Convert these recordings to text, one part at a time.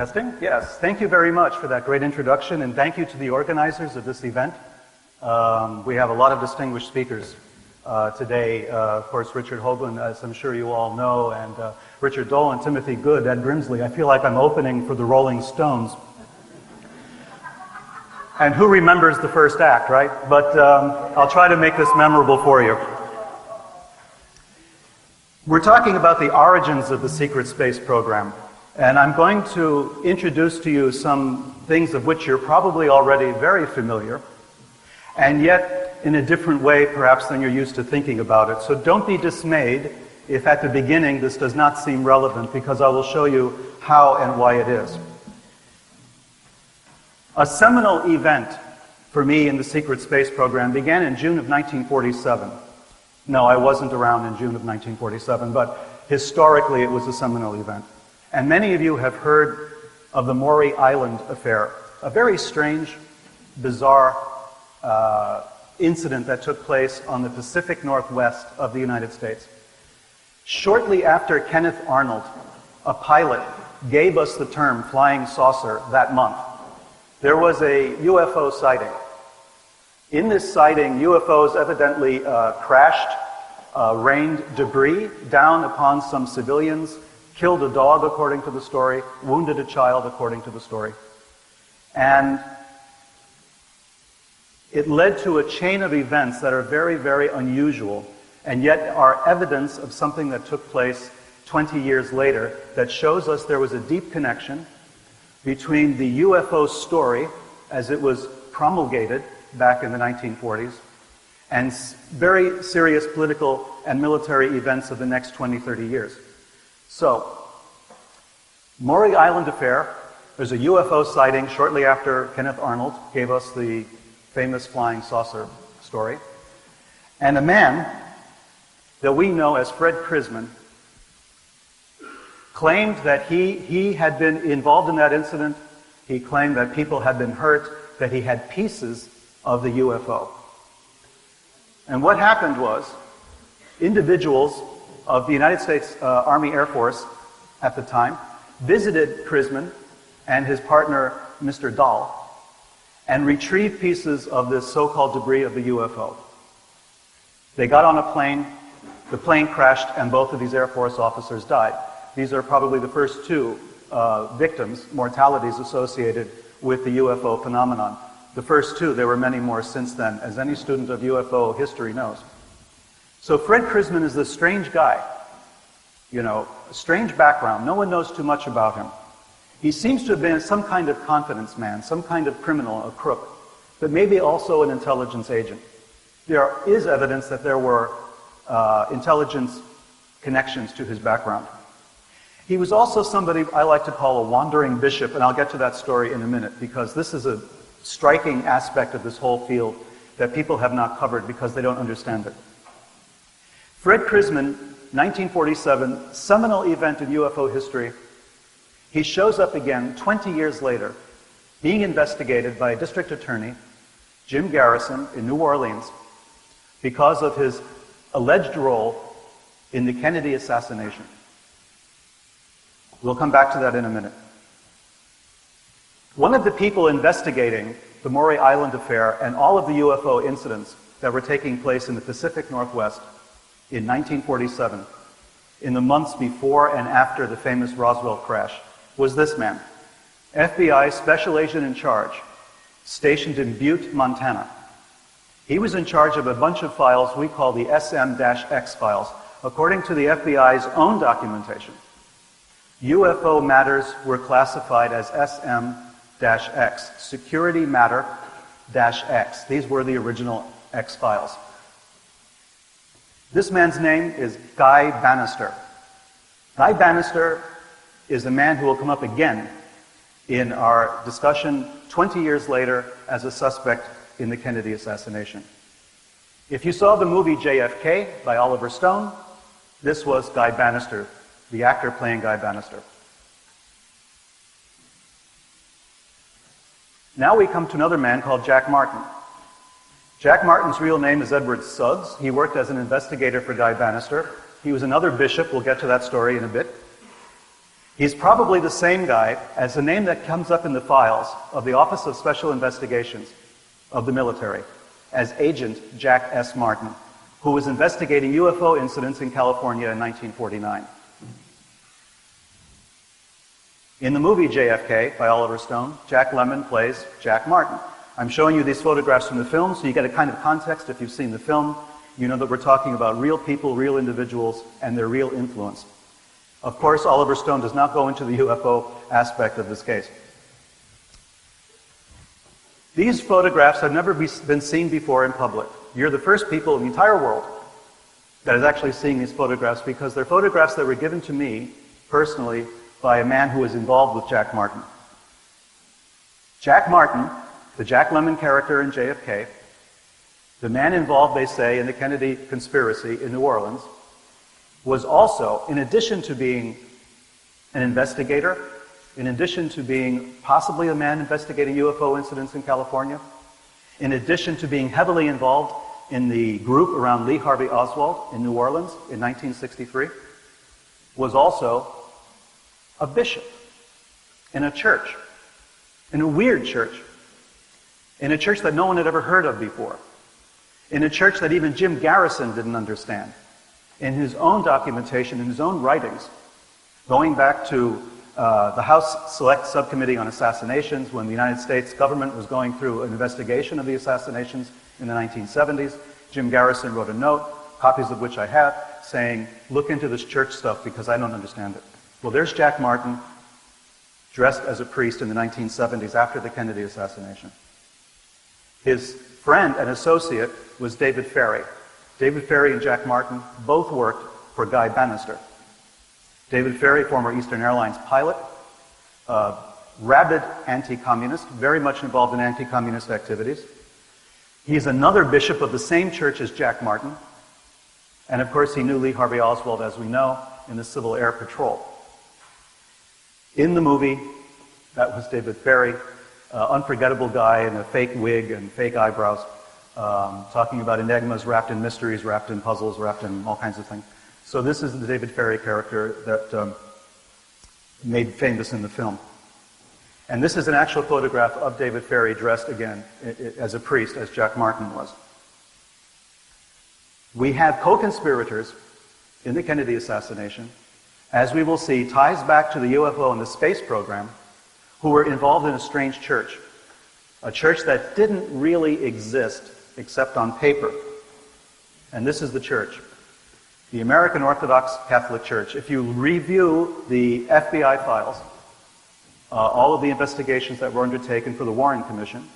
Testing? Yes. Thank you very much for that great introduction, and thank you to the organizers of this event. We have a lot of distinguished speakers today. Of course, Richard Hoagland, as I'm sure you all know, and Richard Dolan, Timothy Good, Ed Grimsley. I feel like I'm opening for the Rolling Stones. And who remembers the first act, right? But I'll try to make this memorable for you. We're talking about the origins of the secret space program. And I'm going to introduce to you some things of which you're probably already very familiar, and yet in a different way perhaps than you're used to thinking about it. So don't be dismayed if at the beginning this does not seem relevant, because I will show you how and why it is. A seminal event for me in the secret space program began in June of 1947. No, I wasn't around in June of 1947, but historically it was a seminal event. And many of you have heard of the Maury Island affair, a very strange, bizarre incident that took place on the Pacific Northwest of the United States. Shortly after Kenneth Arnold, a pilot, gave us the term flying saucer that month, there was a UFO sighting. In this sighting, UFOs evidently crashed, rained debris down upon some civilians, killed a dog, according to the story, wounded a child, according to the story. And it led to a chain of events that are very, very unusual, and yet are evidence of something that took place 20 years later that shows us there was a deep connection between the UFO story, as it was promulgated back in the 1940s, and very serious political and military events of the next 20, 30 years. So, Maury Island affair, there's a UFO sighting shortly after Kenneth Arnold gave us the famous flying saucer story. And a man that we know as Fred Krisman claimed that he had been involved in that incident. He claimed that people had been hurt, that he had pieces of the UFO. And what happened was, individuals of the United States Army Air Force at the time visited Krisman and his partner, Mr. Dahl, and retrieved pieces of this so-called debris of the UFO. They got on a plane, the plane crashed, and both of these Air Force officers died. These are probably the first two victims, mortalities associated with the UFO phenomenon. The first two, there were many more since then, as any student of UFO history knows. So Fred Krisman is this strange guy, you know, a strange background. No one knows too much about him. He seems to have been some kind of confidence man, some kind of criminal, a crook, but maybe also an intelligence agent. There is evidence that there were intelligence connections to his background. He was also somebody I like to call a wandering bishop, and I'll get to that story in a minute, because this is a striking aspect of this whole field that people have not covered because they don't understand it. Fred Krisman, 1947, seminal event in UFO history. He shows up again 20 years later, being investigated by a district attorney, Jim Garrison, in New Orleans, because of his alleged role in the Kennedy assassination. We'll come back to that in a minute. One of the people investigating the Maury Island affair and all of the UFO incidents that were taking place in the Pacific Northwest in 1947, in the months before and after the famous Roswell crash, was this man, FBI Special Agent in Charge, stationed in Butte, Montana. He was in charge of a bunch of files we call the SM-X files. According to the FBI's own documentation, UFO matters were classified as SM-X, Security Matter-X. These were the original X files. This man's name is Guy Bannister. Guy Bannister is the man who will come up again in our discussion 20 years later as a suspect in the Kennedy assassination. If you saw the movie JFK by Oliver Stone, this was Guy Bannister, the actor playing Guy Bannister. Now we come to another man called Jack Martin. Jack Martin's real name is Edward Suggs. He worked as an investigator for Guy Bannister. He was another bishop. We'll get to that story in a bit. He's probably the same guy as the name that comes up in the files of the Office of Special Investigations of the military as Agent Jack S. Martin, who was investigating UFO incidents in California in 1949. In the movie JFK by Oliver Stone, Jack Lemmon plays Jack Martin. I'm showing you these photographs from the film so you get a kind of context. If you've seen the film, you know that we're talking about real people, real individuals, and their real influence. Of course, Oliver Stone does not go into the UFO aspect of this case. These photographs have never been seen before in public. You're the first people in the entire world that is actually seeing these photographs because they're photographs that were given to me personally by a man who was involved with Jack Martin. Jack Martin, the Jack Lemmon character in JFK, the man involved, they say, in the Kennedy conspiracy in New Orleans, was also, in addition to being an investigator, in addition to being possibly a man investigating UFO incidents in California, in addition to being heavily involved in the group around Lee Harvey Oswald in New Orleans in 1963, was also a bishop in a church, in a weird church, in a church that no one had ever heard of before, in a church that even Jim Garrison didn't understand. In his own documentation, in his own writings, going back to the House Select Subcommittee on Assassinations when the United States government was going through an investigation of the assassinations in the 1970s, Jim Garrison wrote a note, copies of which I have, saying, look into this church stuff because I don't understand it. Well, there's Jack Martin dressed as a priest in the 1970s after the Kennedy assassination. His friend and associate was David Ferrie. David Ferrie and Jack Martin both worked for Guy Bannister. David Ferrie, former Eastern Airlines pilot, rabid anti-communist, very much involved in anti-communist activities. He's another bishop of the same church as Jack Martin. And of course, he knew Lee Harvey Oswald, as we know, in the Civil Air Patrol. In the movie, that was David Ferrie, unforgettable guy in a fake wig and fake eyebrows, talking about enigmas wrapped in mysteries, wrapped in puzzles, wrapped in all kinds of things. So this is the David Ferrie character that made famous in the film. And this is an actual photograph of David Ferrie dressed again as a priest, as Jack Martin was. We have co-conspirators in the Kennedy assassination, as we will see, ties back to the UFO and the space program, who were involved in a strange church. A church that didn't really exist except on paper. And this is the church. The American Orthodox Catholic Church. If you review the FBI files, all of the investigations that were undertaken for the Warren Commission,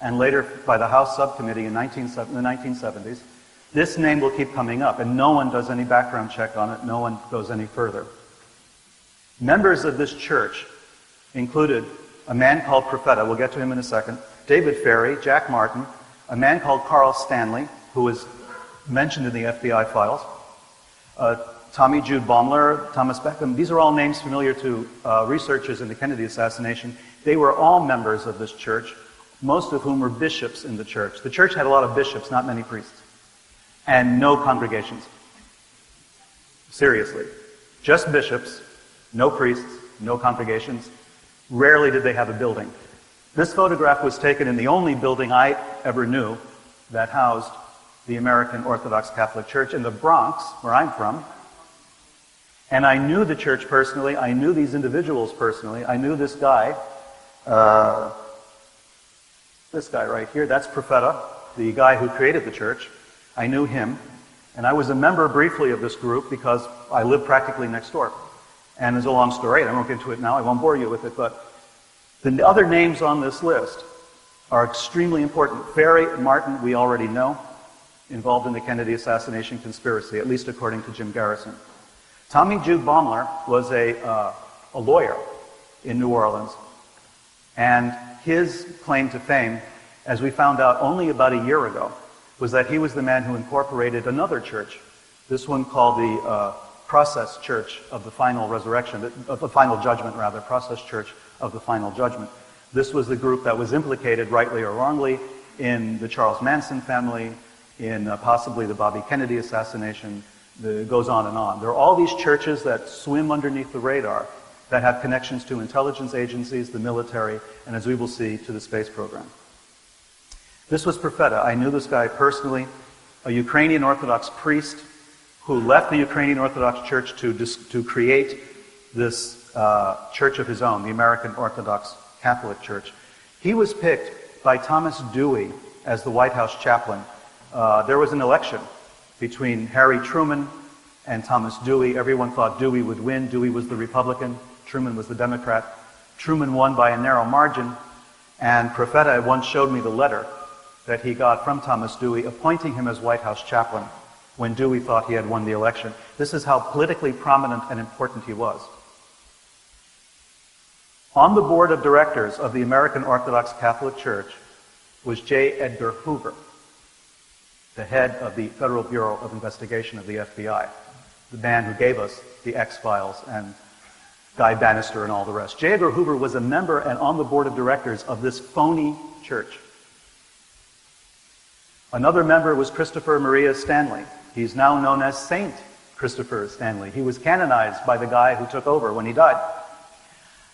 and later by the House Subcommittee in the 1970s, this name will keep coming up, and no one does any background check on it, no one goes any further. Members of this church included a man called Profeta, we'll get to him in a second, David Ferrie, Jack Martin, a man called Carl Stanley, who was mentioned in the FBI files, Tommy Jude Baumler, Thomas Beckham. These are all names familiar to researchers in the Kennedy assassination. They were all members of this church, most of whom were bishops in the church. The church had a lot of bishops, not many priests, and no congregations. Seriously. Just bishops, no priests, no congregations. Rarely did they have a building. This photograph was taken in the only building I ever knew that housed the American Orthodox Catholic Church in the Bronx, where I'm from. And I knew the church personally. I knew these individuals personally. I knew this guy right here. That's Profeta, the guy who created the church. I knew him. And I was a member briefly of this group because I lived practically next door. And it's a long story, and I won't get into it now. I won't bore you with it. But the other names on this list are extremely important. Ferrie and Martin, we already know, involved in the Kennedy assassination conspiracy, at least according to Jim Garrison. Tommy Jude Baumler was a lawyer in New Orleans, and his claim to fame, as we found out only about a year ago, was that he was the man who incorporated another church, this one called the Process Church of the Final Resurrection, of the Final Judgment, rather, Process Church of the Final Judgment. This was the group that was implicated, rightly or wrongly, in the Charles Manson family, in possibly the Bobby Kennedy assassination. It goes on and on. There are all these churches that swim underneath the radar that have connections to intelligence agencies, the military, and as we will see, to the space program. This was Profeta. I knew this guy personally, a Ukrainian Orthodox priest who left the Ukrainian Orthodox Church to create this church of his own, the American Orthodox Catholic Church. He was picked by Thomas Dewey as the White House chaplain. There was an election between Harry Truman and Thomas Dewey. Everyone thought Dewey would win. Dewey was the Republican. Truman was the Democrat. Truman won by a narrow margin, and Profeta once showed me the letter that he got from Thomas Dewey appointing him as White House chaplain when Dewey thought he had won the election. This is how politically prominent and important he was. On the board of directors of the American Orthodox Catholic Church was J. Edgar Hoover, the head of the Federal Bureau of Investigation of the FBI, the man who gave us the X-Files and Guy Bannister and all the rest. J. Edgar Hoover was a member and on the board of directors of this phony church. Another member was Christopher Maria Stanley. He's now known as Saint Christopher Stanley. He was canonized by the guy who took over when he died.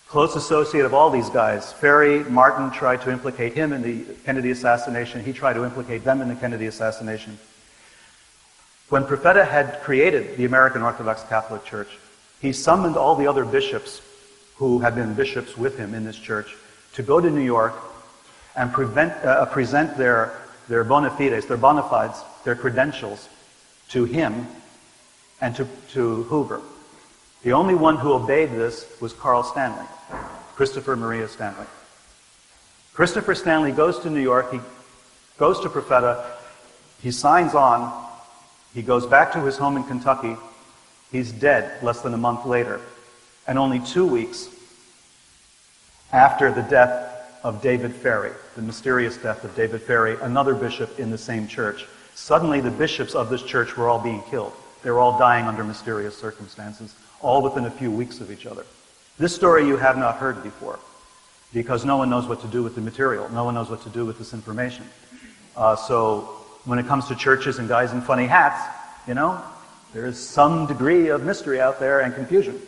Close associate of all these guys. Ferry Martin tried to implicate him in the Kennedy assassination. He tried to implicate them in the Kennedy assassination. When Profeta had created the American Orthodox Catholic Church, he summoned all the other bishops who had been bishops with him in this church to go to New York and present their bona fides, their bona fides, their credentials to him and to Hoover. The only one who obeyed this was Carl Stanley, Christopher Maria Stanley. Christopher Stanley goes to New York, he goes to Profeta, he signs on, he goes back to his home in Kentucky, he's dead less than a month later, and only 2 weeks after the death of David Ferry, the mysterious death of David Ferry, another bishop in the same church. Suddenly the bishops of this church were all being killed. They were all dying under mysterious circumstances, all within a few weeks of each other. This story you have not heard before, because no one knows what to do with the material. No one knows what to do with this information. So when it comes to churches and guys in funny hats, you know, there is some degree of mystery out there and confusion.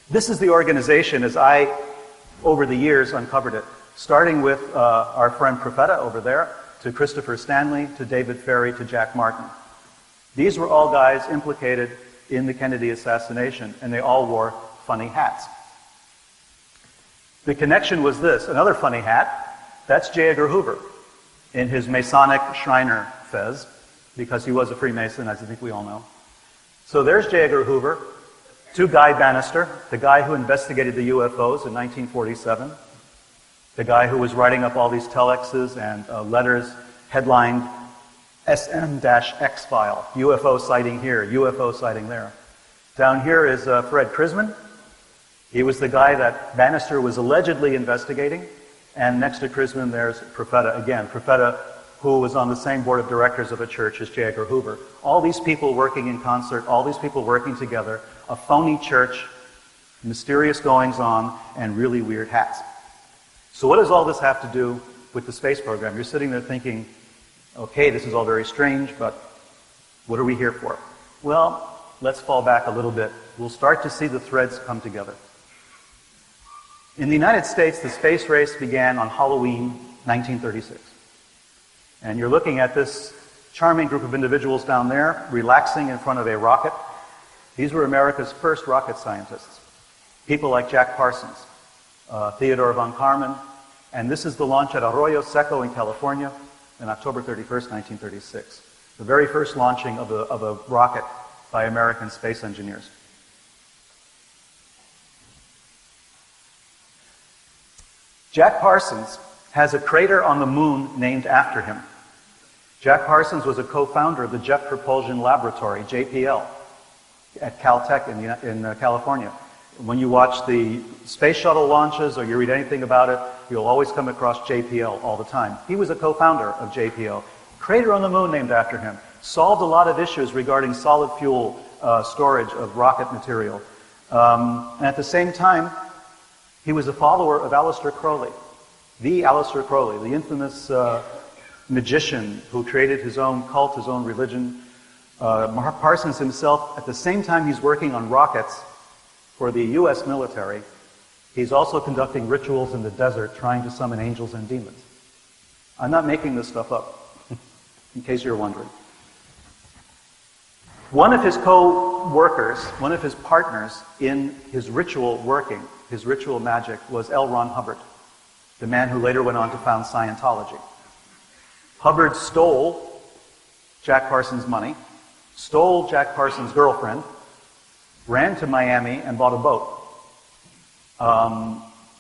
This is the organization as I, over the years, uncovered it, starting with our friend Profeta over there, to Christopher Stanley, to David Ferry, to Jack Martin. These were all guys implicated in the Kennedy assassination, and they all wore funny hats. The connection was this. Another funny hat, that's J. Edgar Hoover in his Masonic Shriner fez, because he was a Freemason, as I think we all know. So there's J. Edgar Hoover, to Guy Bannister, the guy who investigated the UFOs in 1947, the guy who was writing up all these telexes and letters headlined SM-X file, UFO sighting here, UFO sighting there. Down here is Fred Krisman. He was the guy that Bannister was allegedly investigating. And next to Krisman, there's Profeta again. Profeta, who was on the same board of directors of a church as J. Edgar Hoover. All these people working in concert, all these people working together, a phony church, mysterious goings-on, and really weird hats. So what does all this have to do with the space program? You're sitting there thinking, okay, this is all very strange, but what are we here for? Well, let's fall back a little bit. We'll start to see the threads come together. In the United States, the space race began on Halloween 1936. And you're looking at this charming group of individuals down there, relaxing in front of a rocket. These were America's first rocket scientists. People like Jack Parsons, Theodore von Karman, and this is the launch at Arroyo Seco in California on October 31st, 1936. The very first launching of a rocket by American space engineers. Jack Parsons has a crater on the moon named after him. Jack Parsons was a co-founder of the Jet Propulsion Laboratory, JPL, at Caltech in California. When you watch the space shuttle launches or you read anything about it, you'll always come across JPL all the time. He was a co-founder of JPL. Crater on the moon named after him. Solved a lot of issues regarding solid fuel storage of rocket material. And at the same time, he was a follower of Aleister Crowley. The Aleister Crowley, the infamous magician who created his own cult, his own religion. Parsons himself, at the same time he's working on rockets, for the U.S. military, he's also conducting rituals in the desert trying to summon angels and demons. I'm not making this stuff up, in case you're wondering. One of his co-workers, one of his partners in his ritual working, his ritual magic, was L. Ron Hubbard, the man who later went on to found Scientology. Hubbard stole Jack Parsons' money, stole Jack Parsons' girlfriend, ran to Miami and bought a boat.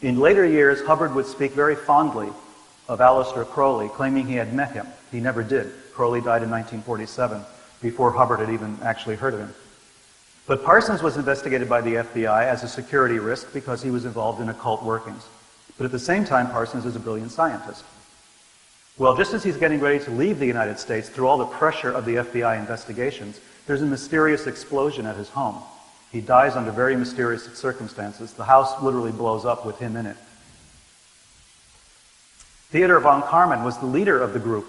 In later years, Hubbard would speak very fondly of Aleister Crowley, claiming he had met him. He never did. Crowley died in 1947, before Hubbard had even actually heard of him. But Parsons was investigated by the FBI as a security risk because he was involved in occult workings. But at the same time, Parsons is a brilliant scientist. Well, just as he's getting ready to leave the United States through all the pressure of the FBI investigations, there's a mysterious explosion at his home. He dies under very mysterious circumstances. The house literally blows up with him in it. Theodor von Karman was the leader of the group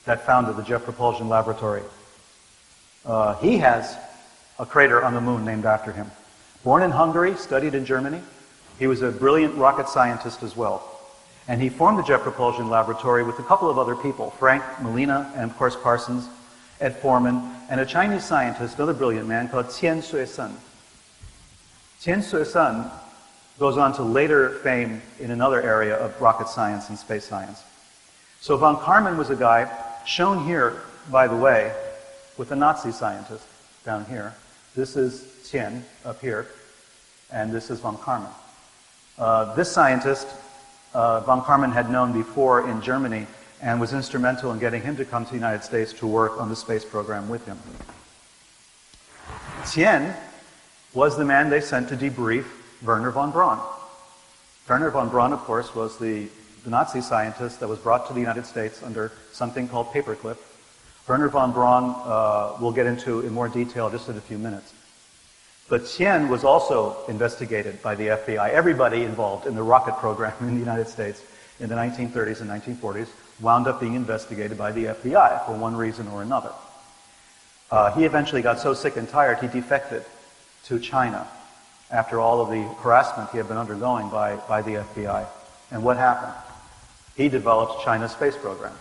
that founded the Jet Propulsion Laboratory. He has a crater on the moon named after him. Born in Hungary, studied in Germany. He was a brilliant rocket scientist as well. And he formed the Jet Propulsion Laboratory with a couple of other people, Frank Molina and, of course, Parsons, Ed Foreman, and a Chinese scientist, another brilliant man called Qian Suisun. Qian Suisun goes on to later fame in another area of rocket science and space science. So von Karman was a guy, shown here, by the way, with a Nazi scientist down here. This is Qian up here, and this is von Karman. This scientist, von Karman had known before in Germany and was instrumental in getting him to come to the United States to work on the space program with him. Qian was the man they sent to debrief Wernher von Braun. Wernher von Braun, of course, was the Nazi scientist that was brought to the United States under something called paperclip. Wernher von Braun we'll get into in more detail just in a few minutes. But Qian was also investigated by the FBI. Everybody involved in the rocket program in the United States in the 1930s and 1940s wound up being investigated by the FBI for one reason or another. He eventually got so sick and tired he defected to China after all of the harassment he had been undergoing by the FBI. And what happened? He develops China's space program.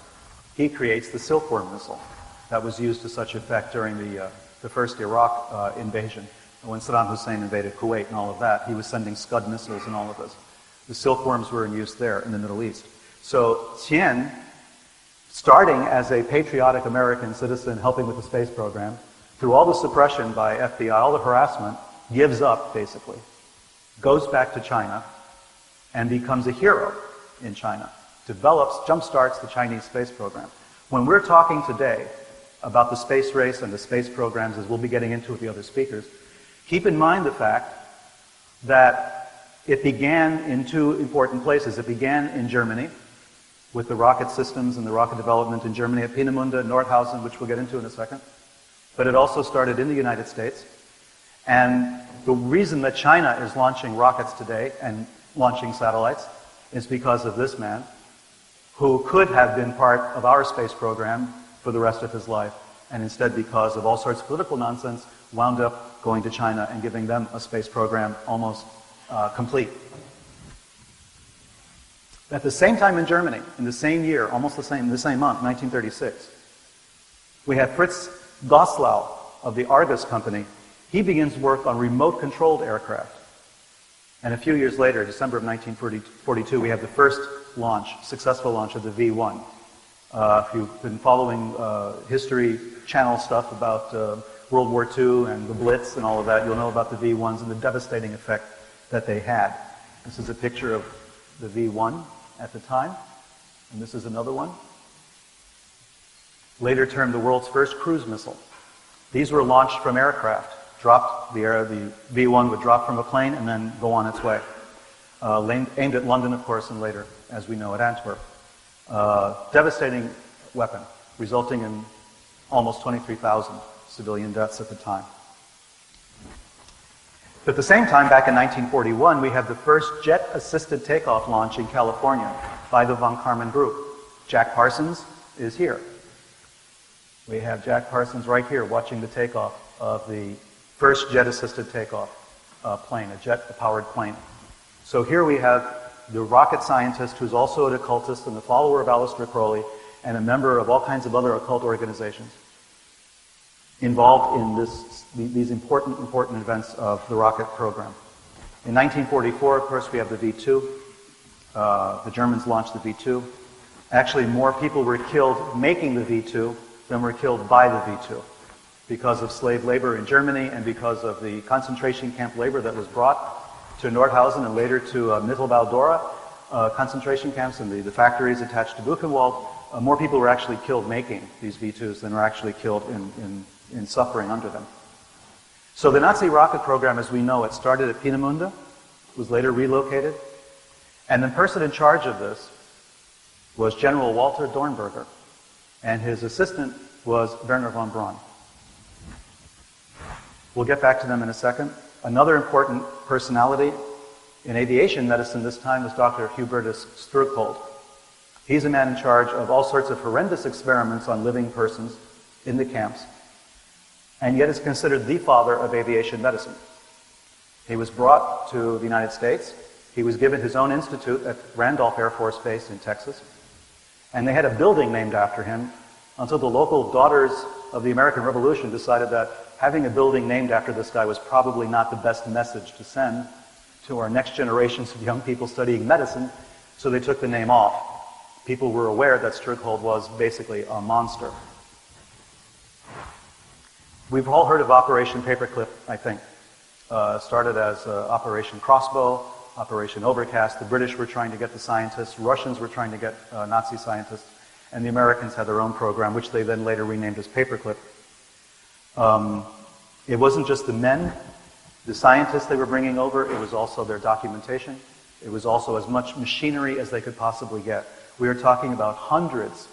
He creates the Silkworm missile that was used to such effect during the first Iraq invasion. When Saddam Hussein invaded Kuwait and all of that, he was sending Scud missiles and all of this. The Silkworms were in use there in the Middle East. So Qian, starting as a patriotic American citizen helping with the space program, through all the suppression by FBI, all the harassment, gives up, basically, goes back to China, and becomes a hero in China, develops, jumpstarts the Chinese space program. When we're talking today about the space race and the space programs, as we'll be getting into with the other speakers, keep in mind the fact that it began in two important places. It began in Germany, with the rocket systems and the rocket development in Germany at Peenemünde, Nordhausen, which we'll get into in a second. But it also started in the United States. And the reason that China is launching rockets today and launching satellites is because of this man, who could have been part of our space program for the rest of his life, and instead, because of all sorts of political nonsense, wound up going to China and giving them a space program almost complete. At the same time in Germany, in the same year, almost the same month, 1936, we have Fritz Goslau of the Argus company. He begins work on remote-controlled aircraft. And a few years later, December of 1942, we have the first launch, successful launch of the V-1. If you've been following History Channel stuff about World War II and the Blitz and all of that, you'll know about the V-1s and the devastating effect that they had. This is a picture of the V-1 at the time, and this is another one. Later termed the world's first cruise missile. These were launched from aircraft. The V-1 would drop from a plane and then go on its way. Aimed at London, of course, and later, as we know, at Antwerp. Devastating weapon, resulting in almost 23,000 civilian deaths at the time. But at the same time, back in 1941, we have the first jet-assisted takeoff launch in California by the von Karman group. Jack Parsons is here. We have Jack Parsons right here watching the takeoff of the first jet-assisted takeoff. plane, a jet-powered plane. So here we have the rocket scientist who's also an occultist and the follower of Aleister Crowley and a member of all kinds of other occult organizations involved in these important events of the rocket program. In 1944, of course, we have the V2. The Germans launched the V2. Actually, more people were killed making the V2 than were killed by the V2 because of slave labor in Germany and because of the concentration camp labor that was brought to Nordhausen and later to Mittelbau-Dora concentration camps and the factories attached to Buchenwald. More people were actually killed making these V2s than were actually killed in suffering under them. So the Nazi rocket program, as we know it, started at Peenemünde, was later relocated, and the person in charge of this was General Walter Dornberger, and his assistant was Wernher von Braun. We'll get back to them in a second. Another important personality in aviation medicine this time was Dr. Hubertus Struckold. He's a man in charge of all sorts of horrendous experiments on living persons in the camps, and yet is considered the father of aviation medicine. He was brought to the United States. He was given his own institute at Randolph Air Force Base in Texas, and they had a building named after him until the local Daughters of the American Revolution decided that having a building named after this guy was probably not the best message to send to our next generations of young people studying medicine, so they took the name off. People were aware that Struckold was basically a monster. We've all heard of Operation Paperclip, I think. Started as Operation Crossbow, Operation Overcast. The British were trying to get the scientists, Russians were trying to get Nazi scientists, and the Americans had their own program, which they then later renamed as Paperclip. It wasn't just the men, the scientists they were bringing over, it was also their documentation. It was also as much machinery as they could possibly get. We are talking about hundreds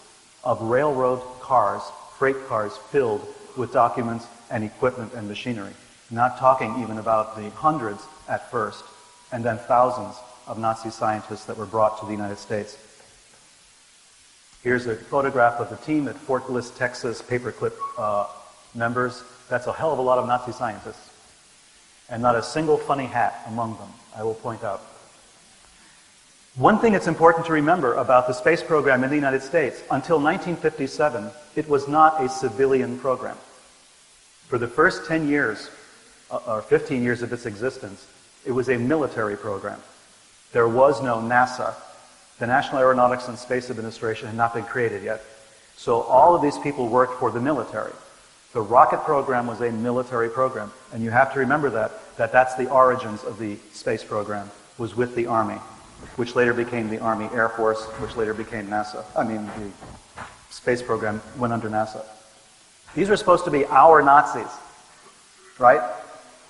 of railroad cars, freight cars filled with documents and equipment and machinery. Not talking even about the hundreds at first, and then thousands of Nazi scientists that were brought to the United States. Here's a photograph of the team at Fort Bliss, Texas, Paperclip members. That's a hell of a lot of Nazi scientists. And not a single funny hat among them, I will point out. One thing that's important to remember about the space program in the United States, until 1957, it was not a civilian program. For the first 10 years, or 15 years of its existence, it was a military program. There was no NASA. The National Aeronautics and Space Administration had not been created yet. So all of these people worked for the military. The rocket program was a military program, and you have to remember that's the origins of the space program, was with the Army, which later became the Army Air Force, which later became NASA. The space program went under NASA. These were supposed to be our Nazis, right?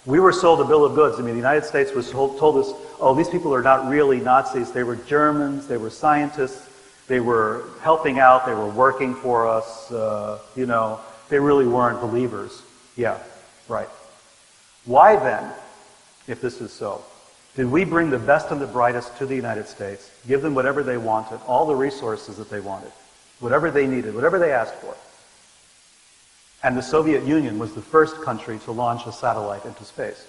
We were sold a bill of goods. The United States was told us, oh, these people are not really Nazis. They were Germans, they were scientists, they were helping out, they were working for us, they really weren't believers. Yeah, right. Why then, if this is so, did we bring the best and the brightest to the United States, give them whatever they wanted, all the resources that they wanted, whatever they needed, whatever they asked for? And the Soviet Union was the first country to launch a satellite into space.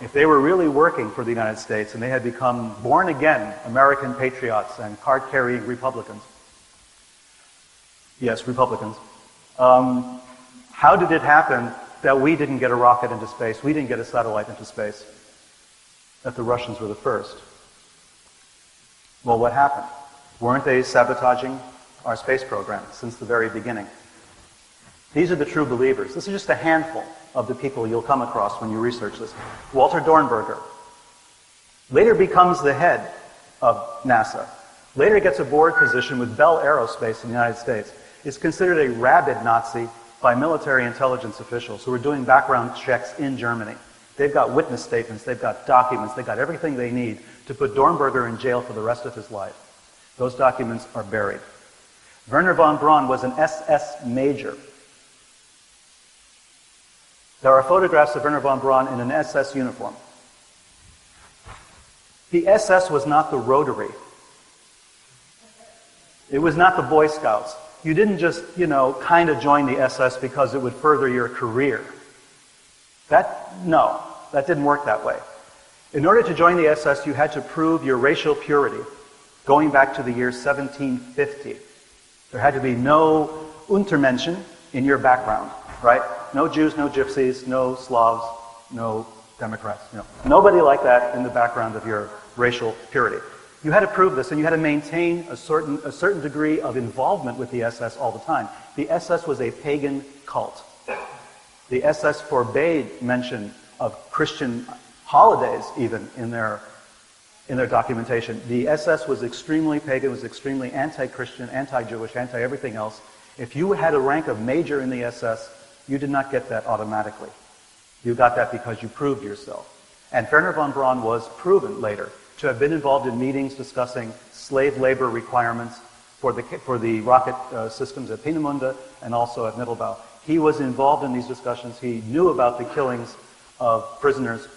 If they were really working for the United States and they had become born-again American patriots and card-carrying Republicans, yes, Republicans, how did it happen that we didn't get a rocket into space, we didn't get a satellite into space, that the Russians were the first? Well, what happened? Weren't they sabotaging our space program since the very beginning? These are the true believers. This is just a handful of the people you'll come across when you research this. Walter Dornberger later becomes the head of NASA. Later gets a board position with Bell Aerospace in the United States. Is considered a rabid Nazi by military intelligence officials who are doing background checks in Germany. They've got witness statements, they've got documents, they've got everything they need to put Dornberger in jail for the rest of his life. Those documents are buried. Wernher von Braun was an SS major. There are photographs of Wernher von Braun in an SS uniform. The SS was not the Rotary. It was not the Boy Scouts. You didn't just, kind of join the SS because it would further your career. No. That didn't work that way. In order to join the SS, you had to prove your racial purity, going back to the year 1750. There had to be no Untermenschen in your background, right? No Jews, no Gypsies, no Slavs, no Democrats. Nobody like that in the background of your racial purity. You had to prove this, and you had to maintain a certain degree of involvement with the SS all the time. The SS was a pagan cult. The SS forbade mention of Christian holidays even in their documentation. The SS was extremely pagan, was extremely anti-Christian, anti-Jewish, anti-everything else. If you had a rank of major in the SS, you did not get that automatically. You got that because you proved yourself. And Werner von Braun was proven later to have been involved in meetings discussing slave labor requirements for the rocket systems at Peenemünde and also at Mittelbau. He was involved in these discussions. He knew about the killings of prisoners,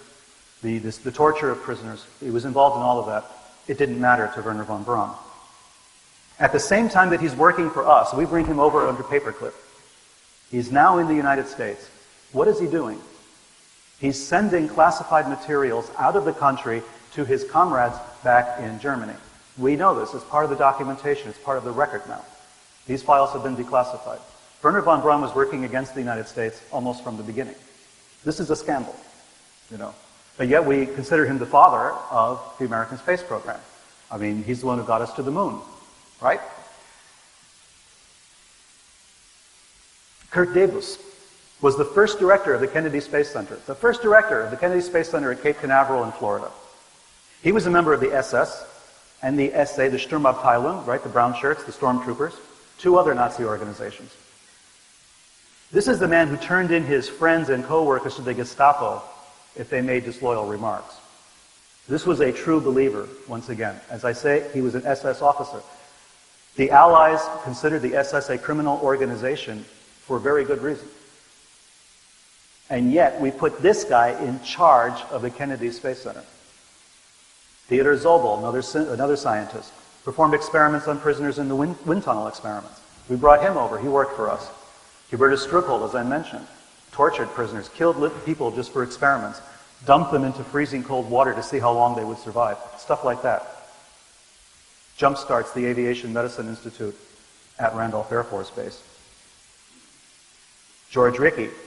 the torture of prisoners. He was involved in all of that. It didn't matter to Werner von Braun. At the same time that he's working for us, we bring him over under paperclip. He's now in the United States. What is he doing? He's sending classified materials out of the country to his comrades back in Germany. We know this. It's part of the documentation. It's part of the record now. These files have been declassified. Werner von Braun was working against the United States almost from the beginning. This is a scandal, But yet we consider him the father of the American space program. I mean, he's the one who got us to the moon, right? Kurt Debus was the first director of the Kennedy Space Center, the first director of the Kennedy Space Center at Cape Canaveral in Florida. He was a member of the SS and the SA, the Sturmabteilung, right, the brown shirts, the stormtroopers, two other Nazi organizations. This is the man who turned in his friends and co-workers to the Gestapo if they made disloyal remarks. This was a true believer, once again. As I say, he was an SS officer. The Allies considered the SS a criminal organization for very good reason. And yet, we put this guy in charge of the Kennedy Space Center. Theodor Zobel, another scientist, performed experiments on prisoners in the wind tunnel experiments. We brought him over. He worked for us. Hubertus Strückholt, as I mentioned, tortured prisoners, killed people just for experiments, dumped them into freezing cold water to see how long they would survive. Stuff like that. Jumpstarts the Aviation Medicine Institute at Randolph Air Force Base. George Rickey,